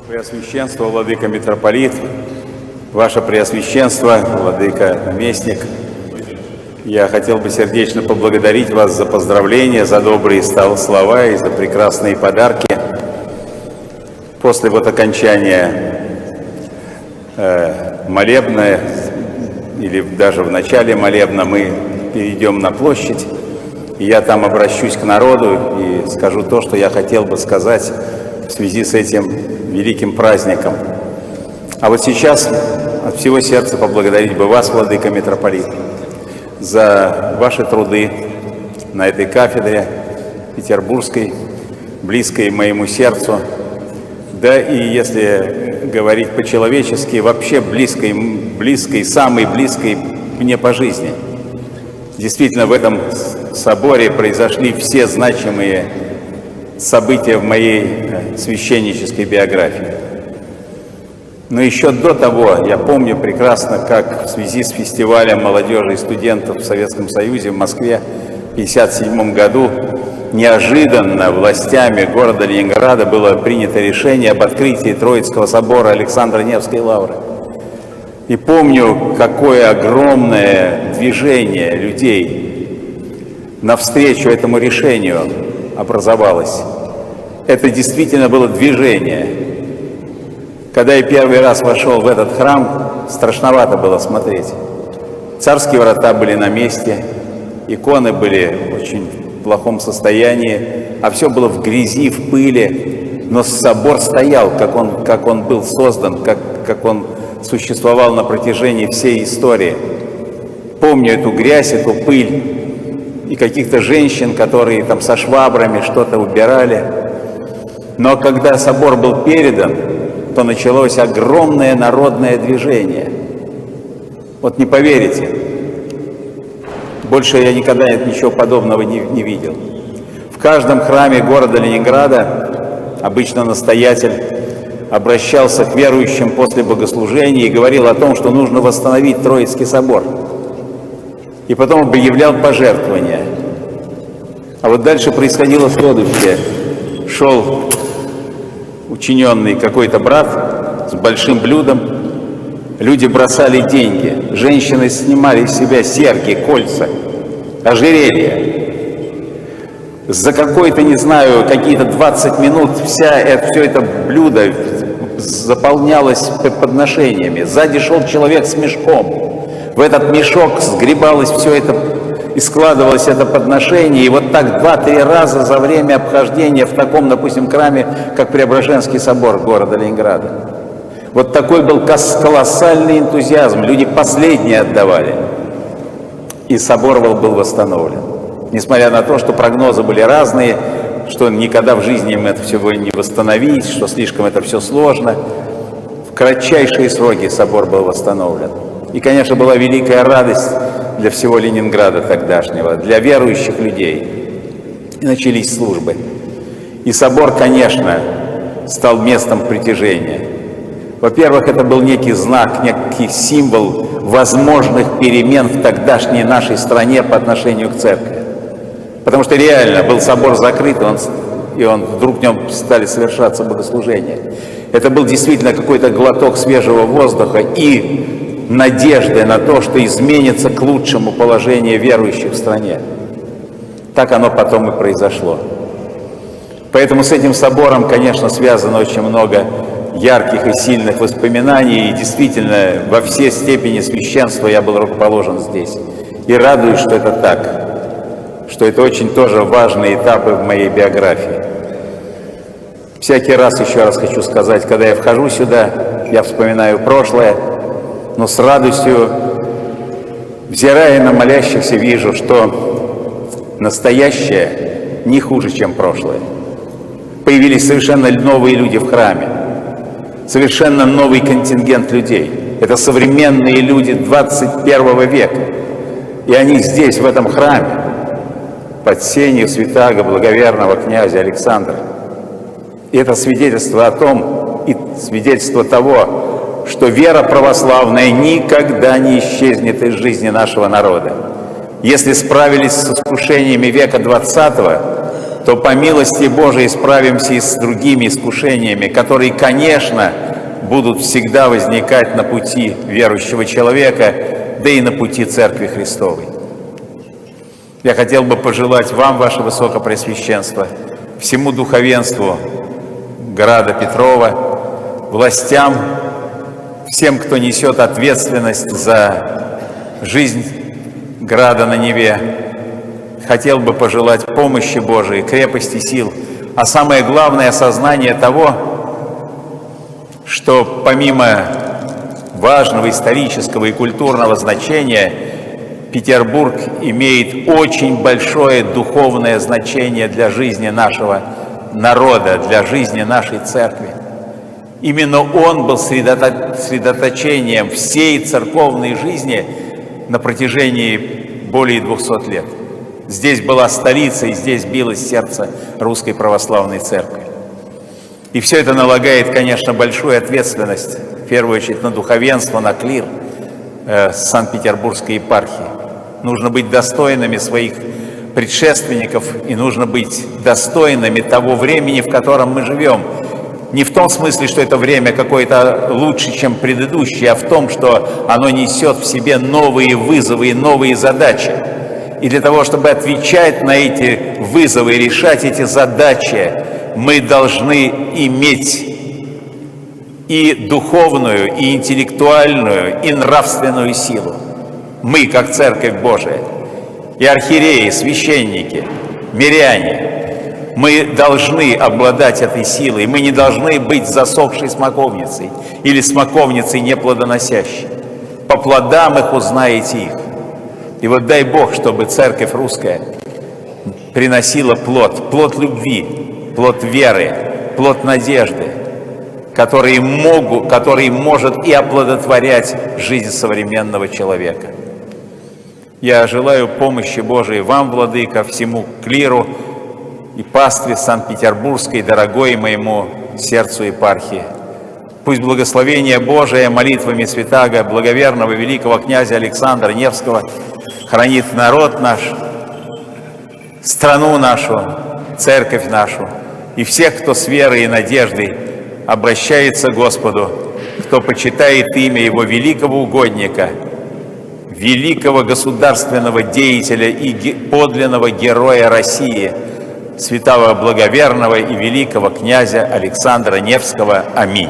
Преосвященство, владыка митрополит, ваше Преосвященство, владыка наместник, я хотел бы сердечно поблагодарить вас за поздравления, за добрые слова и за прекрасные подарки. После вот окончания молебна, или даже в начале молебна, мы перейдем на площадь, и я там обращусь к народу и скажу то, что я хотел бы сказать в связи с этим великим праздником. А вот сейчас от всего сердца поблагодарить бы вас, владыка митрополит, за ваши труды на этой кафедре петербургской, близкой моему сердцу, да и если говорить по-человечески, вообще близкой, самой близкой мне по жизни. Действительно, в этом соборе произошли все значимые события в моей священнической биографии. Но еще до того я помню прекрасно, как в связи с фестивалем молодежи и студентов в Советском Союзе в Москве в 1957 году неожиданно властями города Ленинграда было принято решение об открытии Троицкого собора Александра Невской лавры. И помню, какое огромное движение людей навстречу этому решению образовалось. Это действительно было движение. Когда я первый раз вошел в этот храм, страшновато было смотреть. Царские врата были на месте, иконы были в очень плохом состоянии, а все было в грязи, в пыли. Но собор стоял, как он был создан, как он существовал на протяжении всей истории. Помню эту грязь, эту пыль и каких-то женщин, которые там со швабрами что-то убирали. Но когда собор был передан, то началось огромное народное движение. Вот не поверите, больше я никогда ничего подобного не видел. В каждом храме города Ленинграда обычно настоятель обращался к верующим после богослужения и говорил о том, что нужно восстановить Троицкий собор. И потом объявлял пожертвования. А вот дальше происходило следующее. Шел учиненный какой-то брат с большим блюдом, люди бросали деньги, женщины снимали с себя серьги, кольца, ожерелья. За какой-то, не знаю, какие-то 20 минут все это блюдо заполнялось подношениями. Сзади шел человек с мешком. В этот мешок сгребалось все это и складывалось это подношение. И вот так 2-3 раза за время обхождения в таком, допустим, храме, как Преображенский собор города Ленинграда. Вот такой был колоссальный энтузиазм. Люди последние отдавали. И собор был восстановлен. Несмотря на то, что прогнозы были разные, что никогда в жизни им это все не восстановить, что слишком это все сложно, в кратчайшие сроки собор был восстановлен. И, конечно, была великая радость для всего Ленинграда тогдашнего, для верующих людей. И начались службы. И собор, конечно, стал местом притяжения. Во-первых, это был некий знак, некий символ возможных перемен в тогдашней нашей стране по отношению к церкви. Потому что реально был собор закрыт, и вдруг в нем стали совершаться богослужения. Это был действительно какой-то глоток свежего воздуха и надежды на то, что изменится к лучшему положение верующих в стране. Так оно потом и произошло. Поэтому с этим собором, конечно, связано очень много ярких и сильных воспоминаний, и действительно во все степени священства я был рукоположен здесь. И радуюсь, что это так, что это очень тоже важные этапы в моей биографии. Всякий раз, еще раз хочу сказать, когда я вхожу сюда, я вспоминаю прошлое, но с радостью, взирая на молящихся, вижу, что настоящее не хуже, чем прошлое. Появились совершенно новые люди в храме, совершенно новый контингент людей. Это современные люди 21 века. И они здесь, в этом храме, под сенью святаго благоверного князя Александра. И это свидетельство о том, и свидетельство того, что вера православная никогда не исчезнет из жизни нашего народа. Если справились с искушениями века XX, то по милости Божией справимся и с другими искушениями, которые, конечно, будут всегда возникать на пути верующего человека, да и на пути Церкви Христовой. Я хотел бы пожелать вам, ваше Высокопреосвященство, всему духовенству града Петрова, властям, всем, кто несет ответственность за жизнь града на Неве, хотел бы пожелать помощи Божией, крепости сил, а самое главное — осознание того, что помимо важного исторического и культурного значения, Петербург имеет очень большое духовное значение для жизни нашего народа, для жизни нашей церкви. Именно он был средоточением всей церковной жизни на протяжении более 200 лет. Здесь была столица, и здесь билось сердце Русской Православной Церкви. И все это налагает, конечно, большую ответственность, в первую очередь, на духовенство, на клир Санкт-Петербургской епархии. Нужно быть достойными своих предшественников, и нужно быть достойными того времени, в котором мы живем. Не в том смысле, что это время какое-то лучше, чем предыдущее, а в том, что оно несет в себе новые вызовы и новые задачи. И для того, чтобы отвечать на эти вызовы и решать эти задачи, мы должны иметь и духовную, и интеллектуальную, и нравственную силу. Мы, как Церковь Божия, и архиереи, священники, миряне, мы должны обладать этой силой. Мы не должны быть засохшей смоковницей или смоковницей неплодоносящей. По плодам их узнаете их. И вот дай Бог, чтобы Церковь Русская приносила плод любви, плод веры, плод надежды, который может и оплодотворять жизнь современного человека. Я желаю помощи Божией вам, владыка, всему клиру и пастве Санкт-Петербургской, дорогой моему сердцу епархии. Пусть благословение Божие молитвами святаго, благоверного великого князя Александра Невского хранит народ наш, страну нашу, церковь нашу и всех, кто с верой и надеждой обращается к Господу, кто почитает имя Его великого угодника, великого государственного деятеля и подлинного героя России, святого благоверного и великого князя Александра Невского. Аминь.